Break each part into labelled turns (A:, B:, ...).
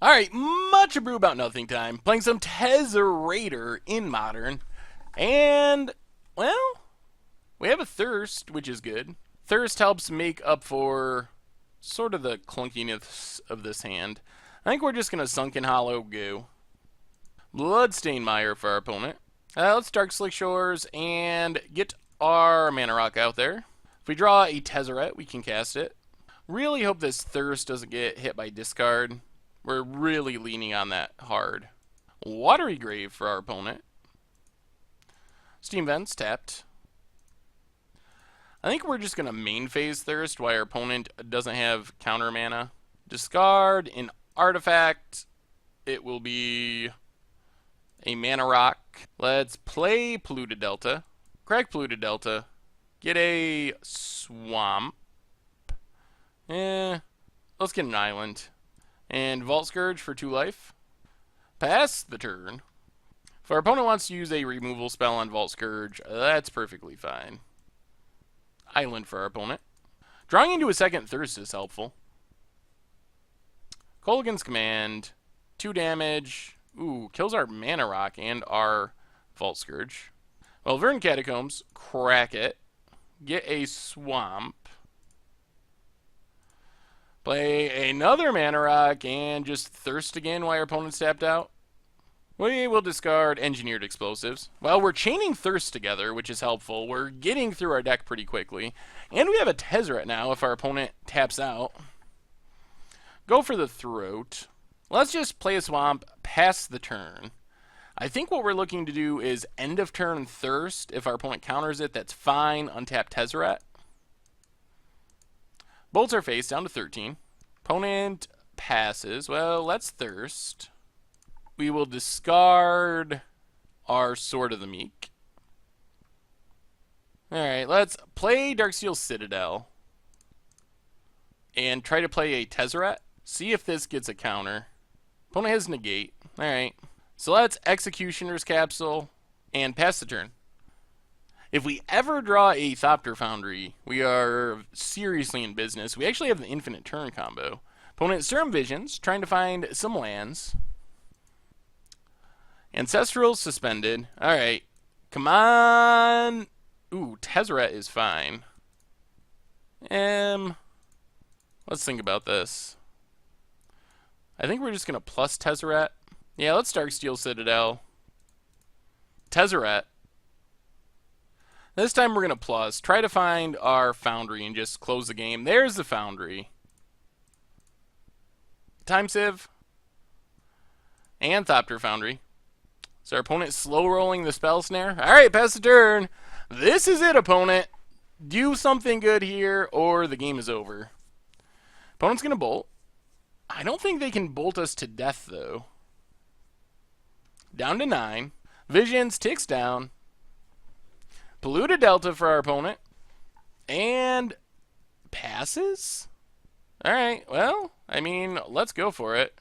A: Alright, much ado about nothing time. Playing some Tezzerator in Modern. And, well, we have a Thirst, which is good. Thirst helps make up for sort of the clunkiness of this hand. I think we're just going to Sunken Hollow go. Bloodstained Mire for our opponent. Let's Dark Slick Shores and get our Mana Rock out there. If we draw a Tezzerator, we can cast it. Really hope this Thirst doesn't get hit by discard. We're really leaning on that hard. Watery Grave for our opponent. Steam Vents tapped. I think we're just going to main phase Thirst while our opponent doesn't have counter mana. Discard an artifact. It will be a Mana Rock. Let's play Polluted Delta. Crack Polluted Delta. Get a Swamp. Let's get an Island. And Vault Scourge for 2 life. Pass the turn. If our opponent wants to use a removal spell on Vault Scourge, that's perfectly fine. Island for our opponent. Drawing into a second Thirst is helpful. Kolaghan's Command. 2 damage. Ooh, kills our Mana Rock and our Vault Scourge. Well, Verdant Catacombs. Crack it. Get a Swamp. Play another Mana Rock and just Thirst again while our opponent's tapped out. We will discard Engineered Explosives. Well, we're chaining Thirst together, which is helpful. We're getting through our deck pretty quickly. And we have a Tezzerator now if our opponent taps out. Go for the Throat. Let's just play a Swamp, pass the turn. I think what we're looking to do is end of turn Thirst. If our opponent counters it, that's fine. Untap Tezzerator. Bolts our face down to 13. Opponent passes. Well, let's Thirst. We will discard our Sword of the Meek. Alright, let's play Darksteel Citadel. And try to play a Tezzerator. See if this gets a counter. Opponent has Negate. Alright. So let's Executioner's Capsule and pass the turn. If we ever draw a Thopter Foundry, we are seriously in business. We actually have the Infinite Turn combo. Opponent Serum Visions, trying to find some lands. Ancestral's suspended. Alright. Come on. Ooh, Tezzerator is fine. Let's think about this. I think we're just going to plus Tezzerator. Yeah, let's Darksteel Citadel. Tezzerator. This time we're going to plus. Try to find our Foundry and just close the game. There's the Foundry. Time Sieve. And Thopter Foundry. So our opponent slow rolling the Spell Snare. Alright, pass the turn. This is it, opponent. Do something good here or the game is over. Opponent's going to bolt. I don't think they can bolt us to death, though. Down to 9. Visions ticks down. Polluted Delta for our opponent. And passes? Alright, well, I mean, let's go for it.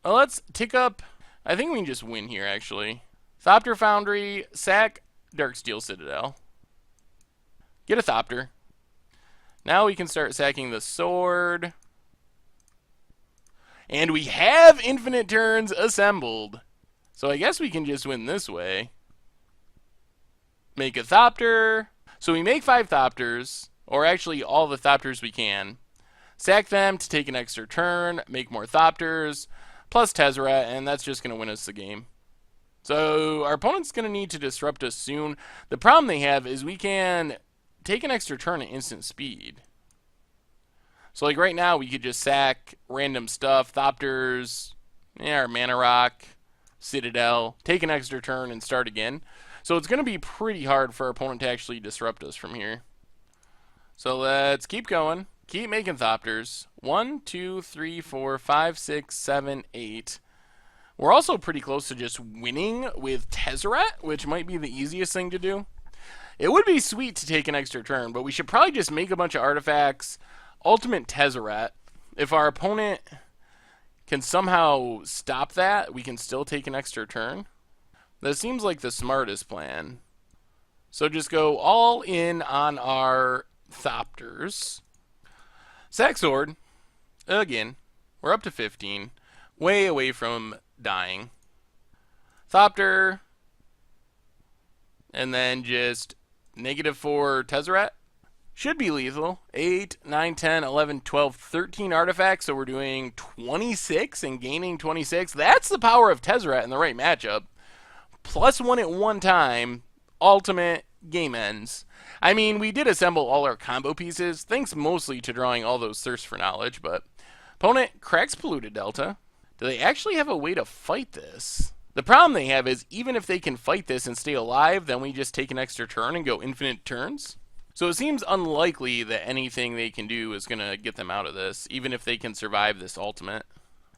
A: Well, let's tick up. I think we can just win here, actually. Thopter Foundry, sack Darksteel Citadel. Get a Thopter. Now we can start sacking the sword. And we have infinite turns assembled. So I guess we can just win this way. Make a Thopter. So we make 5 Thopters, or actually all the Thopters we can. Sack them to take an extra turn, make more Thopters, plus Tezzerator, and that's just going to win us the game. So our opponent's going to need to disrupt us soon. The problem they have is we can take an extra turn at instant speed. So like right now we could just sack random stuff, Thopters, yeah, our Mana Rock, Citadel, take an extra turn and start again. So it's going to be pretty hard for our opponent to actually disrupt us from here. So let's keep going. Keep making Thopters. 1, 2, 3, 4, 5, 6, 7, 8. We're also pretty close to just winning with Tezzerator, which might be the easiest thing to do. It would be sweet to take an extra turn, but we should probably just make a bunch of artifacts. Ultimate Tezzerator. If our opponent can somehow stop that, we can still take an extra turn. That seems like the smartest plan. So just go all in on our Thopters. Sack Sword. Again. We're up to 15. way away from dying. Thopter, and then just -4 Tezzerator. Should be lethal. 8, 9, 10, 11, 12, 13 artifacts, so we're doing 26 and gaining 26. That's the power of Tezzerator in the right matchup. +1 at one time, ultimate, game ends. I mean, we did assemble all our combo pieces, thanks mostly to drawing all those Thirst for Knowledge, but opponent cracks Polluted Delta. Do they actually have a way to fight this? The problem they have is, even if they can fight this and stay alive, then we just take an extra turn and go infinite turns. So it seems unlikely that anything they can do is going to get them out of this, even if they can survive this ultimate.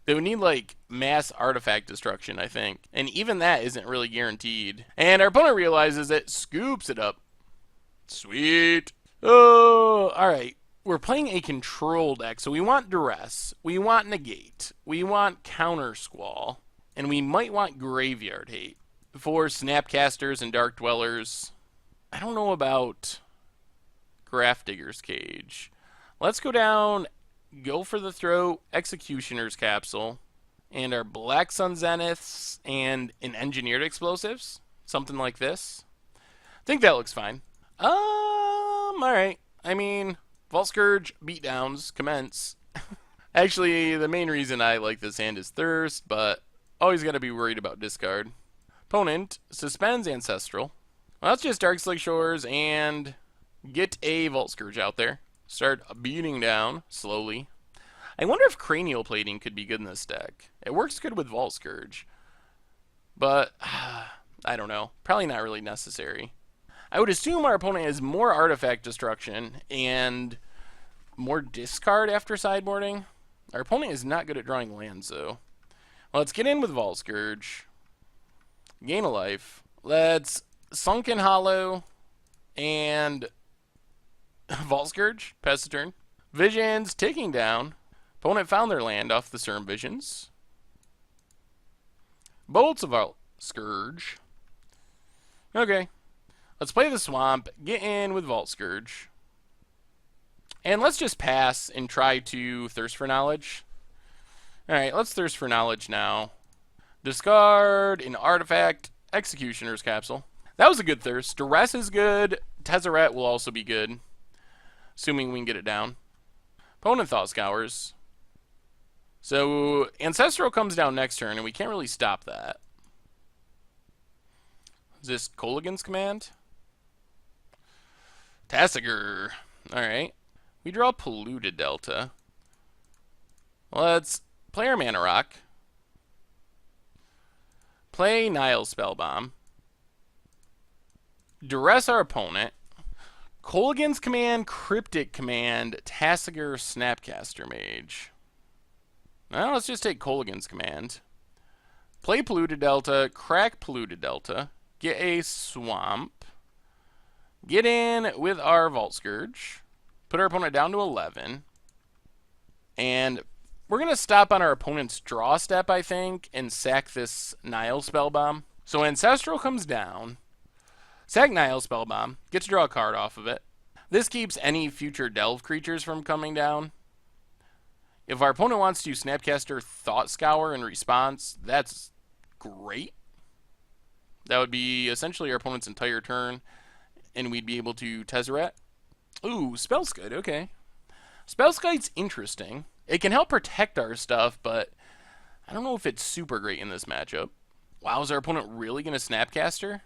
A: They would need, like, mass artifact destruction, I think. And even that isn't really guaranteed. And our opponent realizes it, scoops it up. Sweet. Oh, alright. We're playing a control deck, so we want Duress. We want Negate. We want Counter Squall. And we might want Graveyard Hate. For Snapcasters and Dark Dwellers. I don't know about Grafdigger's Cage. Let's go down, go for the throat, Executioner's Capsule, and our Black Sun Zeniths, and an Engineered Explosives. Something like this. I think that looks fine. Alright. I mean, Vault Scourge, Beatdowns, commence. Actually, the main reason I like this hand is Thirst, but always gotta be worried about discard. Opponent suspends Ancestral. Well, that's just Darkslick Shores and get a Vault Scourge out there. Start beating down slowly. I wonder if Cranial Plating could be good in this deck. It works good with Vault Scourge, but I don't know. Probably not really necessary. I would assume our opponent has more artifact destruction and more discard after sideboarding. Our opponent is not good at drawing lands, though. Well, let's get in with Vault Scourge. Gain a life. Let's Sunken Hollow and Vault Scourge. Pass the turn. Visions ticking down. Opponent found their land off the Serum Visions. Bolts of Vault Scourge. Okay. Let's play the Swamp. Get in with Vault Scourge. And let's just pass and try to Thirst for Knowledge. Alright, let's Thirst for Knowledge now. Discard an artifact. Executioner's Capsule. That was a good Thirst. Duress is good. Tezzerator will also be good, assuming we can get it down. Opponent Thought Scours. So Ancestral comes down next turn, and we can't really stop that. Is this Kolaghan's Command? Tasigur. Alright. We draw Polluted Delta. Let's play our Mana Rock. Play Nile Spellbomb. Duress our opponent. Kolaghan's Command, Cryptic Command, Tasigur, Snapcaster Mage. Well, let's just take Kolaghan's Command. Play Polluted Delta, crack Polluted Delta, get a Swamp, get in with our Vault Scourge, put our opponent down to 11, and we're going to stop on our opponent's draw step, I think, and sack this Nile Spellbomb. So Ancestral comes down, sack Nile Spellbomb, get to draw a card off of it. This keeps any future Delve creatures from coming down. If our opponent wants to Snapcaster Thought Scour in response, that's great. That would be essentially our opponent's entire turn, and we'd be able to Tezzerator. Ooh, Spellskite, okay. Spellskite's interesting. It can help protect our stuff, but I don't know if it's super great in this matchup. Wow, is our opponent really going to Snapcaster?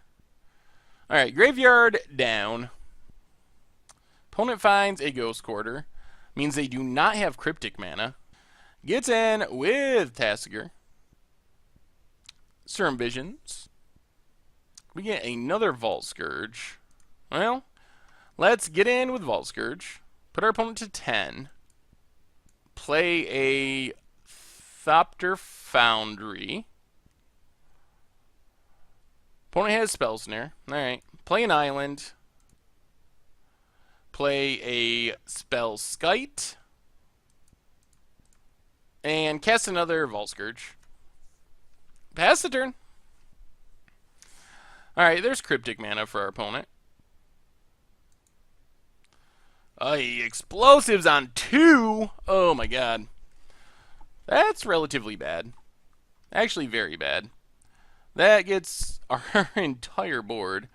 A: Alright, Graveyard down. Opponent finds a Ghost Quarter. Means they do not have Cryptic Mana. Gets in with Tasigur. Serum Visions. We get another Vault Scourge. Well, let's get in with Vault Scourge. Put our opponent to 10. Play a Thopter Foundry. Opponent has Spell Snare. Alright. Play an Island. Play a Spellskite. And cast another Vault Scourge. Pass the turn. Alright, there's Cryptic Mana for our opponent. Explosives on 2! Oh my god. That's relatively bad. Actually, very bad. That gets our entire board.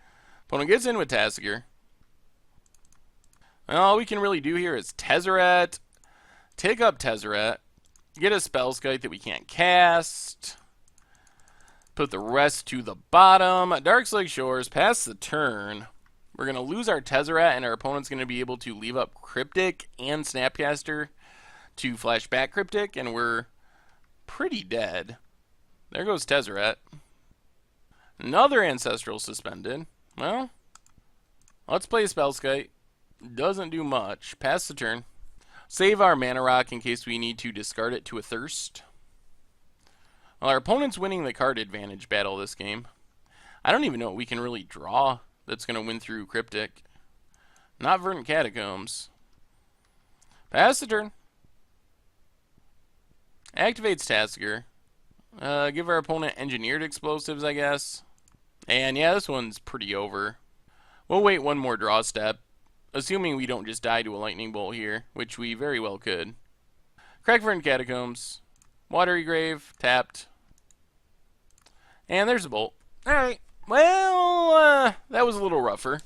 A: Opponent gets in with Tasigur. And all we can really do here is Tezzerator, take up Tezzerator, get a Spellskite that we can't cast, put the rest to the bottom. Darkslake Shores, pass the turn. We're going to lose our Tezzerator, and our opponent's going to be able to leave up Cryptic and Snapcaster to flash back Cryptic, and we're pretty dead. There goes Tezzerator. Another Ancestral suspended. Well, let's play Spellskite. Doesn't do much. Pass the turn. Save our Mana Rock in case we need to discard it to a Thirst. Well, our opponent's winning the card advantage battle this game. I don't even know what we can really draw that's going to win through Cryptic. Not Verdant Catacombs. Pass the turn. Activates Tasigur. Give our opponent Engineered Explosives, I guess. And yeah, this one's pretty over. We'll wait one more draw step, assuming we don't just die to a Lightning Bolt here, which we very well could. Crack Verdant Catacombs. Watery Grave. Tapped. And there's a Bolt. Alright. Well, that was a little rougher.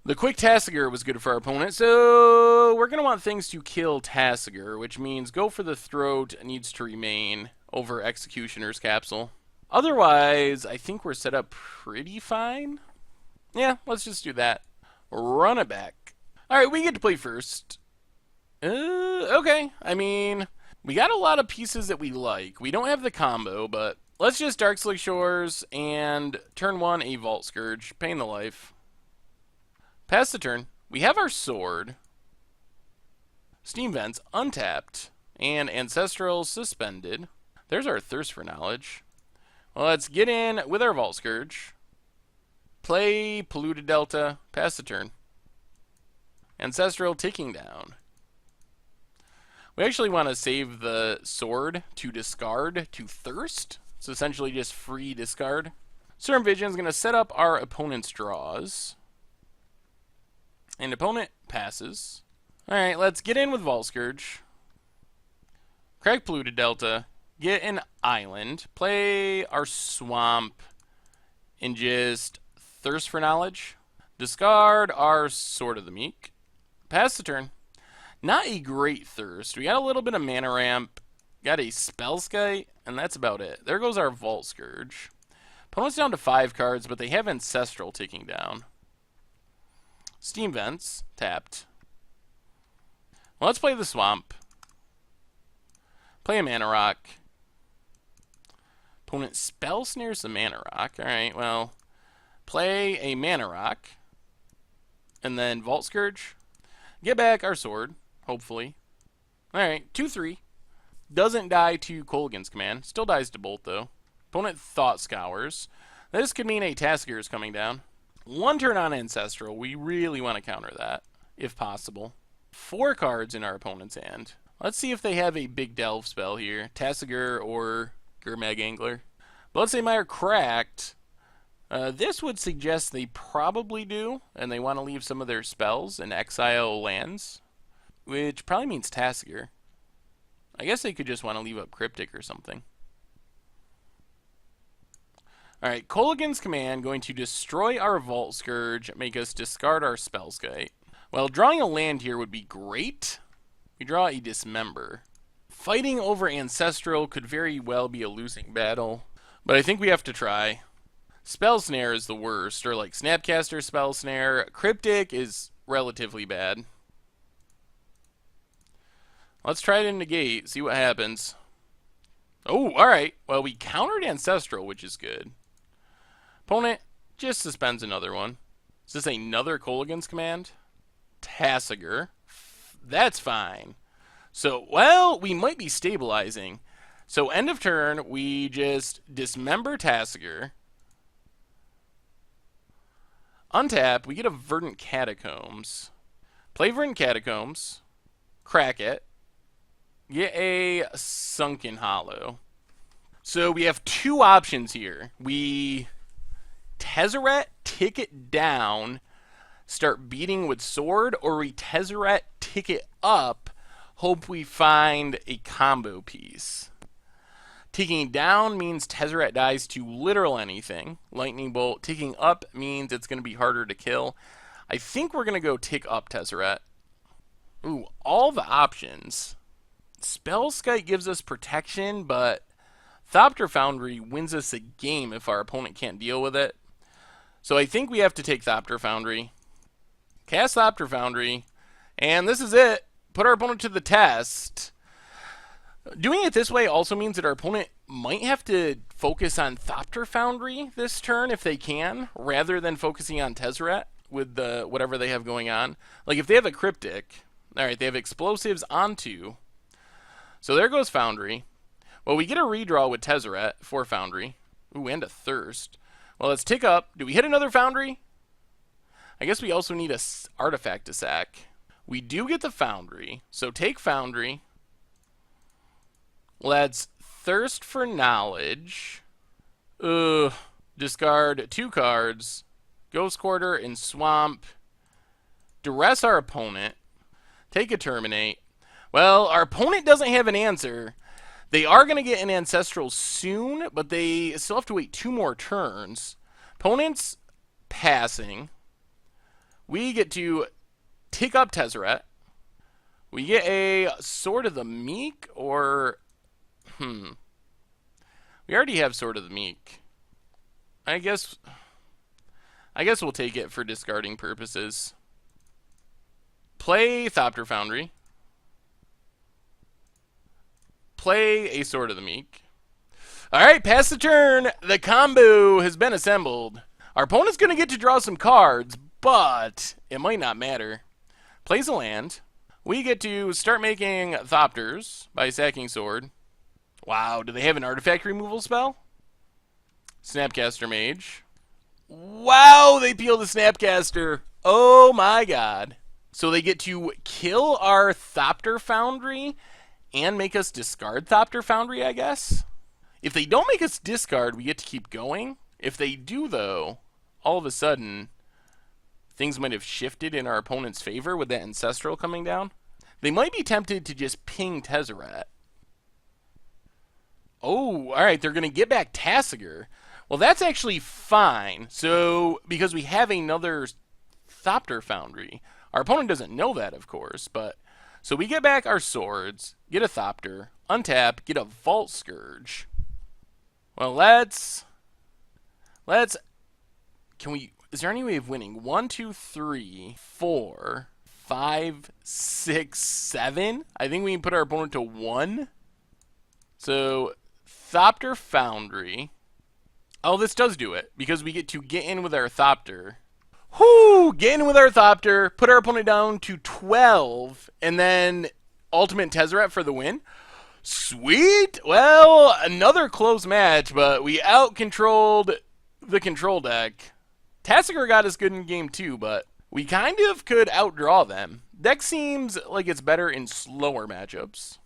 A: The quick Tasigur was good for our opponent, so we're going to want things to kill Tasigur, which means Go for the Throat needs to remain over Executioner's Capsule. Otherwise, I think we're set up pretty fine. Yeah, let's just do that. Run it back. Alright, we get to play first. Okay. I mean, we got a lot of pieces that we like. We don't have the combo, but let's just Darkslake Shores and turn 1 a Vault Scourge. Pain the life. Pass the turn. We have our sword. Steam Vents untapped. And Ancestral suspended. There's our Thirst for Knowledge. Well, let's get in with our Vault Scourge. Play Polluted Delta. Pass the turn. Ancestral ticking down. We actually want to save the sword to discard to Thirst. It's essentially just free discard. Serum Vision is going to set up our opponent's draws. And opponent passes. Alright, let's get in with Vault Scourge. Crack Polluted Delta. Get an island. Play our swamp. And just Thirst for Knowledge. Discard our Sword of the Meek. Pass the turn. Not a great Thirst. We got a little bit of Mana Ramp. Got a Spellskite. And that's about it. There goes our Vault Scourge. Opponent's down to 5 cards, but they have Ancestral ticking down. Steam Vents, tapped. Well, let's play the Swamp. Play a Mana Rock. Opponent Spell Snares the Mana Rock. Alright, well, play a Mana Rock. And then Vault Scourge. Get back our sword, hopefully. Alright, 2-3. Doesn't die to Kolaghan's Command. Still dies to Bolt, though. Opponent Thought Scours. This could mean a Tasigur is coming down. 1 turn on Ancestral. We really want to counter that, if possible. 4 cards in our opponent's hand. Let's see if they have a big delve spell here. Tasigur or Gurmag Angler. Bloodstained cracked. This would suggest they probably do, and they want to leave some of their spells and exile lands, which probably means Tasigur. I guess they could just want to leave up Cryptic or something. Alright, Kolaghan's Command going to destroy our Vault Scourge, make us discard our Spellskite. Well, drawing a land here would be great. We draw a Dismember. Fighting over Ancestral could very well be a losing battle, but I think we have to try. Spell Snare is the worst, or like Snapcaster Spell Snare. Cryptic is relatively bad. Let's try it in negate, see what happens. Oh, alright. Well, we countered Ancestral, which is good. Opponent just suspends another one. Is this another Kolaghan's Command? Tasigur. That's fine. So, well, we might be stabilizing. So, end of turn, we just dismember Tasigur. Untap, we get a Verdant Catacombs. Play Verdant Catacombs. Crack it. Get a Sunken Hollow. So, we have 2 options here. We Tezzerator, tick it down, start beating with sword, or we Tezzerator, tick it up, hope we find a combo piece. Ticking down means Tezzerator dies to literal anything. Lightning Bolt. Ticking up means it's going to be harder to kill. I think we're going to go tick up Tezzerator. Ooh, all the options. Spellskite gives us protection, but Thopter Foundry wins us a game if our opponent can't deal with it. So I think we have to take Thopter Foundry. Cast Thopter Foundry. And this is it. Put our opponent to the test. Doing it this way also means that our opponent might have to focus on Thopter Foundry this turn if they can, rather than focusing on Tezzerator with whatever they have going on. Like if they have a Cryptic, alright, they have explosives on 2. So there goes Foundry. Well, we get a redraw with Tezzerator for Foundry. Ooh, and a Thirst. Well, let's tick up. Do we hit another Foundry? I guess we also need a artifact to sack. We do get the Foundry, so take Foundry. Let's Thirst for Knowledge. Discard 2 cards. Ghost Quarter and Swamp. Duress our opponent. Take a Terminate. Well, our opponent doesn't have an answer. They are going to get an Ancestral soon, but they still have to wait 2 more turns. Opponent's passing. We get to tick up Tezzerator. We get a Sword of the Meek, or... We already have Sword of the Meek. I guess we'll take it for discarding purposes. Play Thopter Foundry. Play a Sword of the Meek. Alright, pass the turn. The combo has been assembled. Our opponent's going to get to draw some cards, but it might not matter. Plays a land. We get to start making Thopters by sacking Sword. Wow, do they have an artifact removal spell? Snapcaster Mage. Wow, they peel the Snapcaster. Oh my god. So they get to kill our Thopter Foundry and make us discard Thopter Foundry, I guess? If they don't make us discard, we get to keep going. If they do, though, all of a sudden, things might have shifted in our opponent's favor with that Ancestral coming down. They might be tempted to just ping Tezzerator. Oh, alright, they're going to get back Tasigur. Well, that's actually fine. So, because we have another Thopter Foundry. Our opponent doesn't know that, of course, but... So we get back our swords, get a Thopter, untap, get a Vault Scourge. Well, let's... Can we... Is there any way of winning? 1, 2, 3, 4, 5, 6, 7? I think we can put our opponent to 1. So... Thopter Foundry. Oh, this does do it, because we get to get in with our Thopter. Whoo! Get in with our Thopter, put our opponent down to 12, and then Ultimate Tezzerator for the win. Sweet! Well, another close match, but we out-controlled the control deck. Tasigur got us good in game 2, but we kind of could outdraw them. Deck seems like it's better in slower matchups.